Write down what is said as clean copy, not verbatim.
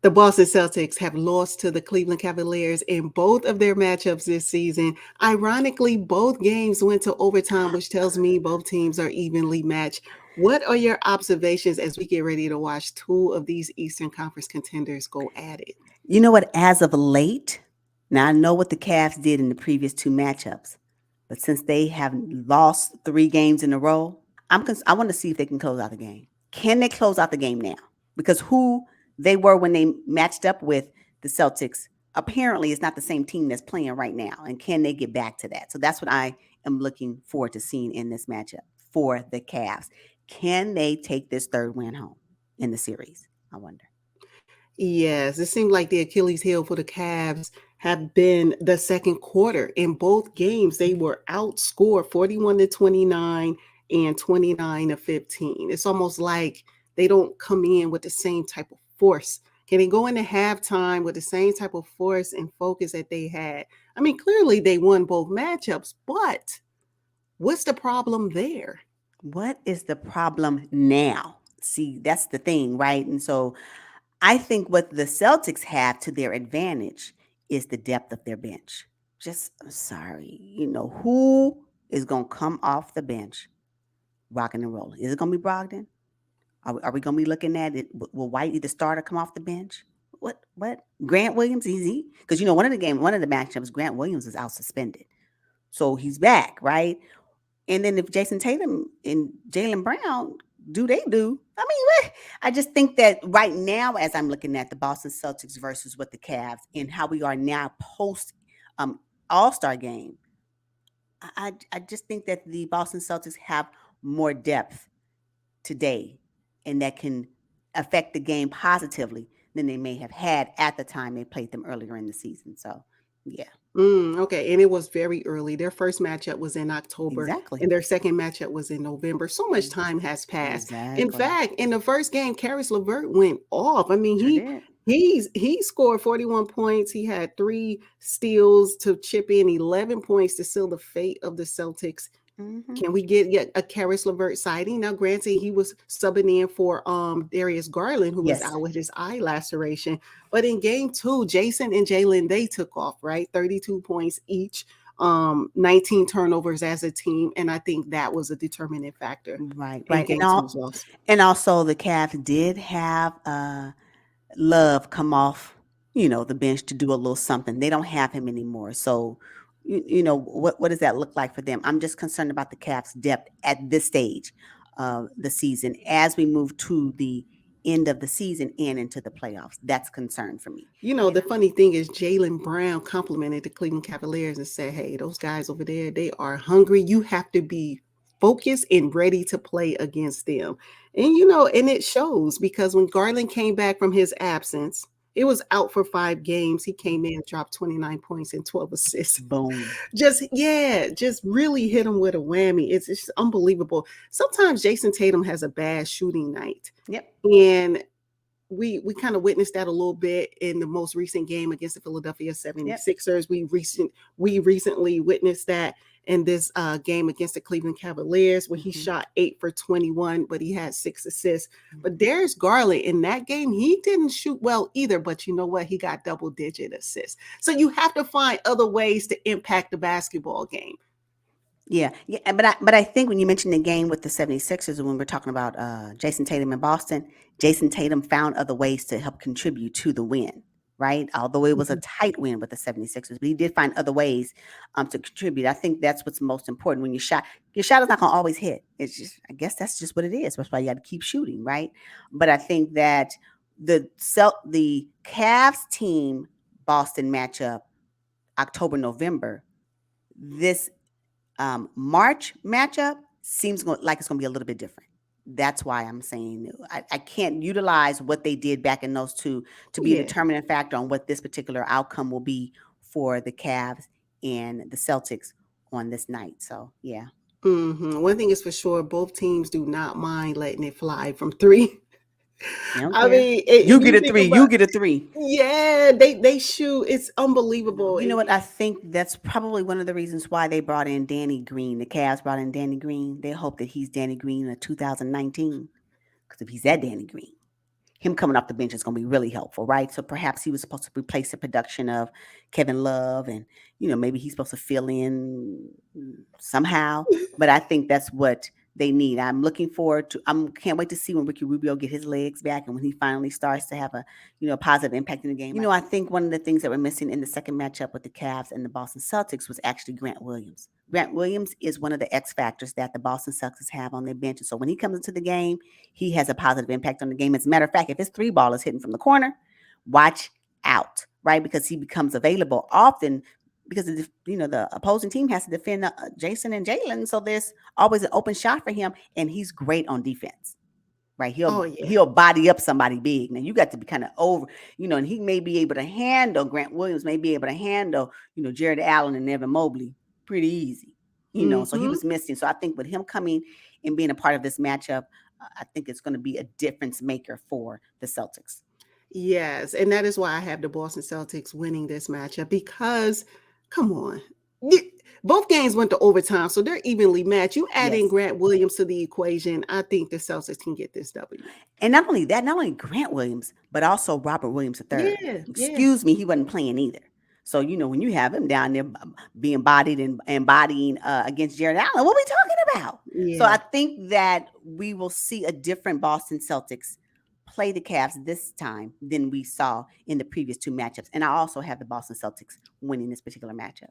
The Boston Celtics have lost to the Cleveland Cavaliers in both of their matchups this season. Ironically, both games went to overtime, which tells me both teams are evenly matched. What are your observations as we get ready to watch two of these Eastern Conference contenders go at it? You know what? As of late, now I know what the Cavs did in the previous two matchups, but since they have lost 3 games in a row, I want to see if they can close out the game. Can they close out the game now? Because who they were when they matched up with the Celtics apparently is not the same team that's playing right now. And can they get back to that? So that's what I am looking forward to seeing in this matchup for the Cavs. Can they take this third win home in the series? I wonder. Yes, it seemed like the Achilles heel for the Cavs have been the second quarter. In both games, they were outscored 41-29 and 29-15. It's almost like they don't come in with the same type of force. Can they go into halftime with the same type of force and focus that they had? I mean, clearly they won both matchups, but what's the problem there? What is the problem now? See, that's the thing, right? And so I think what the Celtics have to their advantage is the depth of their bench. Just I'm sorry, who is going to come off the bench rocking and rolling? Is it going to be Brogdon? Are we going to be looking at it? Will Whitey, the starter, come off the bench? What? Grant Williams, easy. Because, one of the matchups, Grant Williams is out suspended. So he's back, right? And then if Jason Tatum and Jaylen Brown do they do? I mean, I just think that right now, as I'm looking at the Boston Celtics versus what the Cavs and how we are now post All-Star game, I just think that the Boston Celtics have more depth today, and that can affect the game positively than they may have had at the time they played them earlier in the season. So, yeah. Okay, and it was very early. Their first matchup was in October, Exactly. and their second matchup was in November. So much time has passed. In Exactly. fact, in the first game, Karis LeVert went off. I mean, Sure did. he scored 41 points. He had 3 steals to chip in 11 points to seal the fate of the Celtics. Mm-hmm. Can we get yet a Karis LeVert sighting? Now, granted, he was subbing in for Darius Garland, who was Yes. out with his eye laceration. But in game two, Jason and Jalen, they took off, right? 32 points each, 19 turnovers as a team. And I think that was a determining factor Right, in right. game two's loss. And also the Cavs did have Love come off, the bench to do a little something. They don't have him anymore. So, what does that look like for them? I'm just concerned about the Cavs' depth at this stage of the season as we move to the end of the season and into the playoffs. That's concern for me. The funny thing is Jaylen Brown complimented the Cleveland Cavaliers and said, hey, those guys over there, they are hungry. You have to be focused and ready to play against them. And it shows because when Garland came back from his absence, it was out for 5 games. He came in, dropped 29 points and 12 assists. Boom. Just really hit him with a whammy. It's just unbelievable. Sometimes Jason Tatum has a bad shooting night. Yep. And we kind of witnessed that a little bit in the most recent game against the Philadelphia 76ers. Yep. We recently witnessed that in this game against the Cleveland Cavaliers where he shot 8 for 21, but he had 6 assists. But Darius Garland in that game, he didn't shoot well either, but you know what? He got double-digit assists. So you have to find other ways to impact the basketball game. Yeah, but I think when you mentioned the game with the 76ers and when we're talking about Jason Tatum in Boston, Jason Tatum found other ways to help contribute to the win, right? Although it was a tight win with the 76ers, but he did find other ways to contribute. I think that's what's most important when your shot is not going to always hit. It's just, I guess that's just what it is. That's why you got to keep shooting, right? But I think that the Cavs team Boston matchup, October, November, this March matchup seems like it's going to be a little bit different. That's why I'm saying I can't utilize what they did back in those two to be a determining factor on what this particular outcome will be for the Cavs and the Celtics on this night. So, yeah. One thing is for sure, both teams do not mind letting it fly from 3. I mean, you get a 3. You get a 3. Yeah, they shoot. It's unbelievable. You know what? I think that's probably one of the reasons why they brought in Danny Green. The Cavs brought in Danny Green. They hope that he's Danny Green in 2019. Because if he's that Danny Green, him coming off the bench is going to be really helpful, right? So perhaps he was supposed to replace the production of Kevin Love, and maybe he's supposed to fill in somehow. But I think that's what they need. I'm looking forward to. Can't wait to see when Ricky Rubio get his legs back and when he finally starts to have a positive impact in the game. I think one of the things that we're missing in the second matchup with the Cavs and the Boston Celtics was actually Grant Williams. Grant Williams is one of the X factors that the Boston Celtics have on their bench. And so when he comes into the game, he has a positive impact on the game. As a matter of fact, if his three ball is hitting from the corner, watch out, right? Because he becomes available often because the opposing team has to defend Jason and Jalen. So there's always an open shot for him, and he's great on defense. Right, Oh yeah. he'll body up somebody big. Now you got to be kind of over, and he may be able to handle Grant Williams, may be able to handle, Jared Allen and Evan Mobley pretty easy, So he was missing. So I think with him coming and being a part of this matchup, I think it's going to be a difference maker for the Celtics. Yes, and that is why I have the Boston Celtics winning this matchup because, come on, both games went to overtime, so they're evenly matched. You add in Grant Williams to the equation, I think the Celtics can get this W. And not only that, not only Grant Williams, but also Robert Williams III. Yeah, Excuse me, he wasn't playing either. So, when you have him down there being bodied and embodying against Jared Allen, what are we talking about? Yeah. So I think that we will see a different Boston Celtics play the Cavs this time than we saw in the previous two matchups. And I also have the Boston Celtics winning this particular matchup.